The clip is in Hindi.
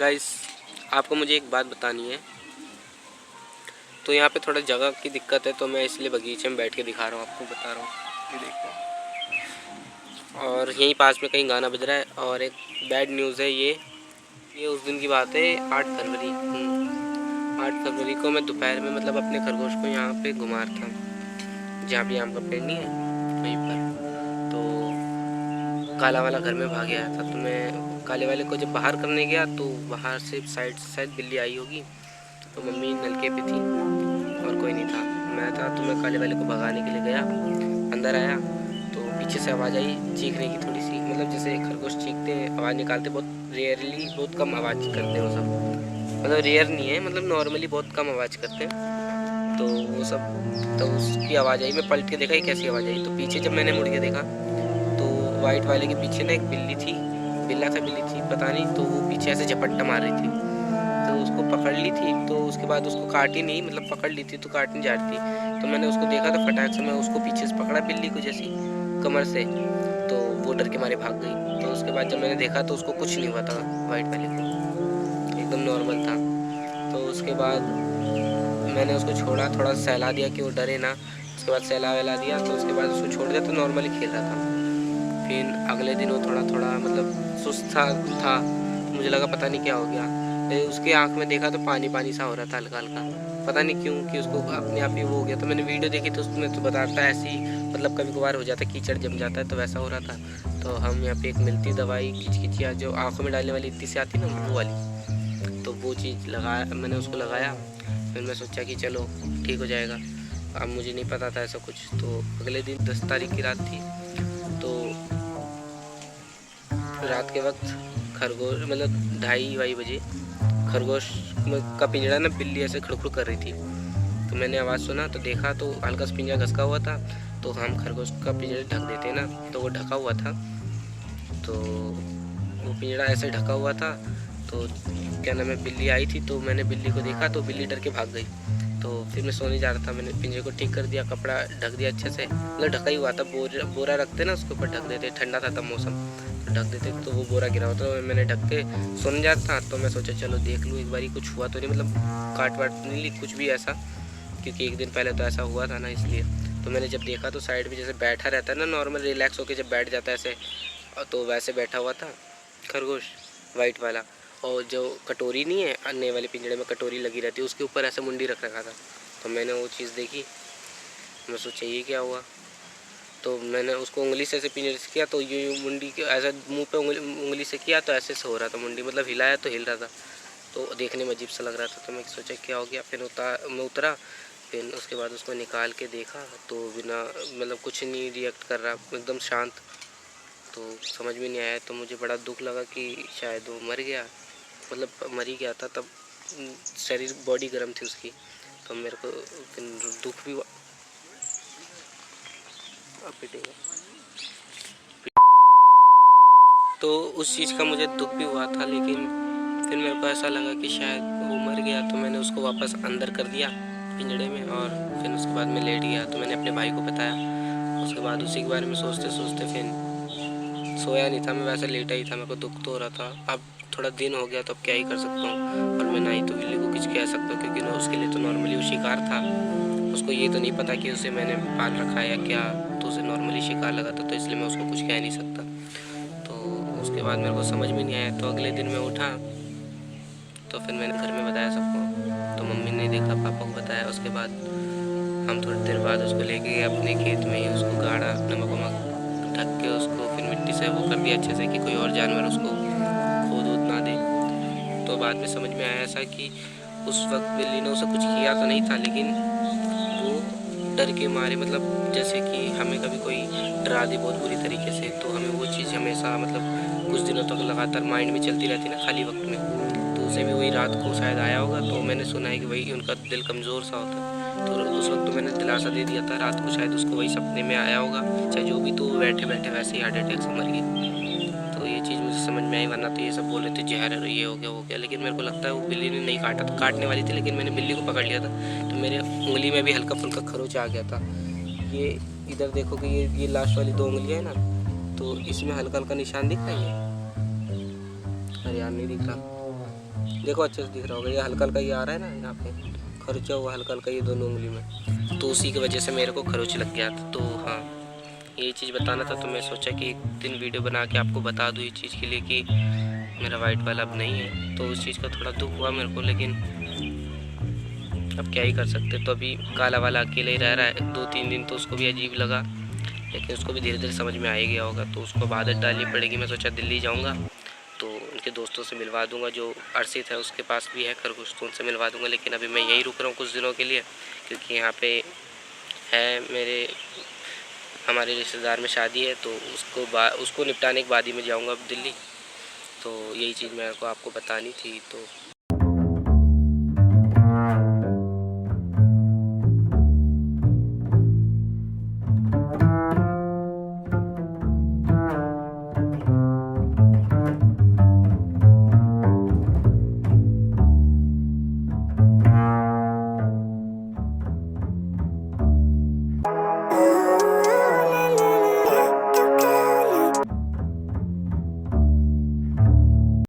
गाइस, आपको मुझे एक बात बतानी है। तो यहाँ पे थोड़ा जगह की दिक्कत है, तो मैं इसलिए बगीचे में बैठ के दिखा रहा हूँ, आपको बता रहा हूँ। ये देखो, और यहीं पास में कहीं गाना बज रहा है। और एक बैड न्यूज़ है, ये उस दिन की बात है, 8 फरवरी। 8 फरवरी को मैं दोपहर में मतलब अपने खरगोश को यहाँ पे घुमा रहा था, जहाँ भी आम का पेड़ नहीं है वहीं पर। तो काला वाला घर में भाग गया था, तो मैं काले वाले को जब बाहर करने गया तो बाहर से साइड से शायद बिल्ली आई होगी। तो मम्मी नलके पे थी और कोई नहीं था, मैं था। तो मैं काले वाले को भगाने के लिए गया, अंदर आया तो पीछे से आवाज़ आई चीखने की, थोड़ी सी मतलब जैसे खरगोश चीखते हैं, आवाज़ निकालते, बहुत रेयरली, बहुत कम आवाज़ करते हैं वो सब। मतलब रेयर नहीं है, मतलब नॉर्मली बहुत कम आवाज़ करते हैं। तो वो सब, तो उसकी आवाज़ आई, मैं पलट के देखा ये कैसी आवाज़ आई। तो पीछे जब मैंने मुड़ के देखा तो वाइट वाले के पीछे ना एक बिल्ली थी, बिल्ली थी पता नहीं, तो वो पीछे ऐसे झपट्टा मार रही थी। तो उसको पकड़ ली थी, तो उसके बाद उसको काटी नहीं, मतलब पकड़ ली थी तो काटने जा रही थी। तो मैंने उसको देखा तो फटाक से मैं उसको पीछे से पकड़ा बिल्ली को जैसी कमर से, तो वो डर के मारे भाग गई। तो उसके बाद जब मैंने देखा तो उसको कुछ नहीं हुआ था, वाइट वाले को एकदम नॉर्मल था। तो उसके बाद मैंने उसको छोड़ा, थोड़ा सहला दिया कि वो डरे ना। उसके बाद सहला वहला दिया, तो उसके बाद उसको छोड़ दिया, तो नॉर्मली खेल रहा था। फिर अगले दिन वो थोड़ा थोड़ा मतलब सुस्त था। तो मुझे लगा पता नहीं क्या हो गया। उसके आँख में देखा तो पानी पानी सा हो रहा था हल्का हल्का, पता नहीं क्यों कि उसको अपने आप ही वो हो गया। तो मैंने वीडियो देखी तो उसमें तो बताता है ऐसी, मतलब कभी कभार हो जाता है, कीचड़ जम जाता है, तो वैसा हो रहा था। तो हम यहाँ पे एक मिलती दवाई किचकिचिया जो आँखों में डालने वाली इतनी सी आती ना, वो वाली, तो वो चीज़ लगाया, मैंने उसको लगाया। फिर मैं सोचा कि चलो ठीक हो जाएगा। अब मुझे नहीं पता था ऐसा कुछ। तो अगले दिन 10 तारीख की रात थी, तो रात के वक्त खरगोश मतलब 2:30 बजे खरगोश का पिंजरा ना बिल्ली ऐसे खड़खड़ कर रही थी। तो मैंने आवाज़ सुना तो देखा तो हल्का सा पिंजरा घसका हुआ था। तो हम खरगोश का पिंजरा ढक देते हैं ना, तो वो ढका हुआ था। तो वो पिंजरा ऐसे ढका हुआ था, तो क्या नाम है, बिल्ली आई थी। तो मैंने बिल्ली को देखा तो बिल्ली डर के भाग गई। तो फिर मैं सोने जा रहा था, मैंने पिंजरे को ठीक कर दिया, कपड़ा ढक दिया अच्छे से, मतलब ढका ही हुआ था। बोरा रखते ना उसके ऊपर ढक देते, ठंडा था तब मौसम, तो ढक देते, तो वो बोरा गिरा हुआ था। तो मैंने ढक के सोने जा रहा था, तो मैं सोचा चलो देख लूँ एक बारी कुछ हुआ तो नहीं, मतलब काट वाट नहीं ली कुछ भी ऐसा, क्योंकि एक दिन पहले तो ऐसा हुआ था ना, इसलिए। तो मैंने जब देखा तो साइड में जैसे बैठा रहता है ना नॉर्मल, रिलैक्स होकर जब बैठ जाता है ऐसे, तो वैसे बैठा हुआ था खरगोश वाइट वाला। और जो कटोरी नहीं है, अन्य वाले पिंजड़े में कटोरी लगी रहती है, उसके ऊपर ऐसे मुंडी रख रखा था। तो मैंने वो चीज़ देखी, मैं सोचा ये क्या हुआ। तो मैंने उसको उंगली से ऐसे पिंजरे से किया, तो ये मुंडी के ऐसा मुंह पे उंगली से किया, तो ऐसे से हो रहा था मुंडी, मतलब हिलाया तो हिल रहा था। तो देखने में अजीब सा लग रहा था। तो मैं सोचा क्या हो गया। फिर मैं उतरा, फिर उसके बाद उसको निकाल के देखा तो बिना मतलब कुछ नहीं रिएक्ट कर रहा, एकदम शांत। तो समझ में नहीं आया, तो मुझे बड़ा दुख लगा कि शायद वो मर गया, मतलब मर ही गया था तब, शरीर बॉडी गर्म थी उसकी। तो मेरे को फिर दुख भी हुआ। अब पिटेगा। तो उस चीज़ का मुझे दुख भी हुआ था, लेकिन फिर मेरे को ऐसा लगा कि शायद वो मर गया, तो मैंने उसको वापस अंदर कर दिया पिंजड़े में। और फिर उसके बाद मैं लेट गया, तो मैंने अपने भाई को बताया। उसके बाद उसी के बारे में सोचते सोचते फिर सोया नहीं था मैं, वैसे लेटा ही था, मेरे को दुख तो हो रहा था। अब थोड़ा दिन हो गया तो अब क्या ही कर सकता हूँ। और मैं ना ही तो बिल्ली को कुछ कह सकता हूँ, क्योंकि ना उसके लिए तो नॉर्मली वो शिकार था, उसको ये तो नहीं पता कि उसे मैंने पाल रखा है या क्या, तो उसे नॉर्मली शिकार लगा था, तो इसलिए मैं उसको कुछ कह नहीं सकता। तो उसके बाद मेरे को समझ में नहीं आया। तो अगले दिन मैं उठा, तो फिर मैंने घर में बताया सबको, तो मम्मी ने देखा, पापा को बताया। उसके बाद हम थोड़ी देर बाद उसको लेके गए अपने खेत में ही, उसको गाड़ा नमक वमक ढक के, उसको फिर मिट्टी से वो कर दिया अच्छे से कि कोई और जानवर उसको खोद वोद ना दे। तो बाद में समझ में आया ऐसा कि उस वक्त बिल्ली ने उसे कुछ किया तो नहीं था, लेकिन वो डर के मारे, मतलब जैसे कि हमें कभी कोई डरा दे बहुत बुरी तरीके से, तो हमें वो चीज़ हमेशा मतलब कुछ दिनों तक लगातार माइंड में चलती रहती ना खाली वक्त में। तो उसे भी वही रात को शायद आया होगा। तो मैंने सुना है कि वही उनका दिल कमज़ोर सा होता है, तो उस वक्त तो मैंने दिलासा दे दिया था, रात को शायद उसको वही सपने में आया होगा, चाहे जो भी, तो बैठे बैठे वैसे ही हार्ट अटैक से मर गई। तो ये चीज़ मुझे समझ में आई, वरना तो ये सब बोल रहे थे जहर है, ये हो गया वो गया, लेकिन मेरे को लगता है वो बिल्ली ने नहीं काटा था, काटने वाली थी, लेकिन मैंने बिल्ली को पकड़ लिया था, तो मेरे उंगली में भी हल्का फुल्का खरोच आ गया था। ये इधर देखो कि ये लास्ट वाली 2 उंगलियाँ है ना, तो इसमें हल्का हल्का निशान दिख रहा है। अरे यार नहीं दिख रहा, देखो अच्छे से दिख रहा होगा, ये हल्का हल्का ये आ रहा है ना यहाँ पे खरोचा हुआ हल्का हल्का, ये दोनों उंगली में, तो उसी की वजह से मेरे को खरोच लग गया था। तो हाँ, यही चीज़ बताना था, तो मैं सोचा कि एक दिन वीडियो बना के आपको बता दूँ इस चीज़ के लिए कि मेरा वाइट वाला अब नहीं है। तो उस चीज़ का थोड़ा दुख हुआ मेरे को, लेकिन अब क्या ही कर सकते। तो अभी काला वाला अकेले ही रह रहा है 2-3 दिन, तो उसको भी अजीब लगा, लेकिन उसको भी धीरे धीरे समझ में आ ही गया होगा। तो उसको अब आदत डालनी पड़ेगी। मैं सोचा दिल्ली जाऊँगा तो उनके दोस्तों से मिलवा दूंगा, जो अर्षित है उसके पास भी है खरगोश, तो उनसे मिलवा दूंगा। लेकिन अभी मैं यहीं रुक रहा हूँ कुछ दिनों के लिए, क्योंकि यहाँ पे है हमारे रिश्तेदार में शादी है, तो उसको निपटाने के बाद ही मैं जाऊँगा अब दिल्ली। तो यही चीज़ मेरे को आपको बतानी थी। तो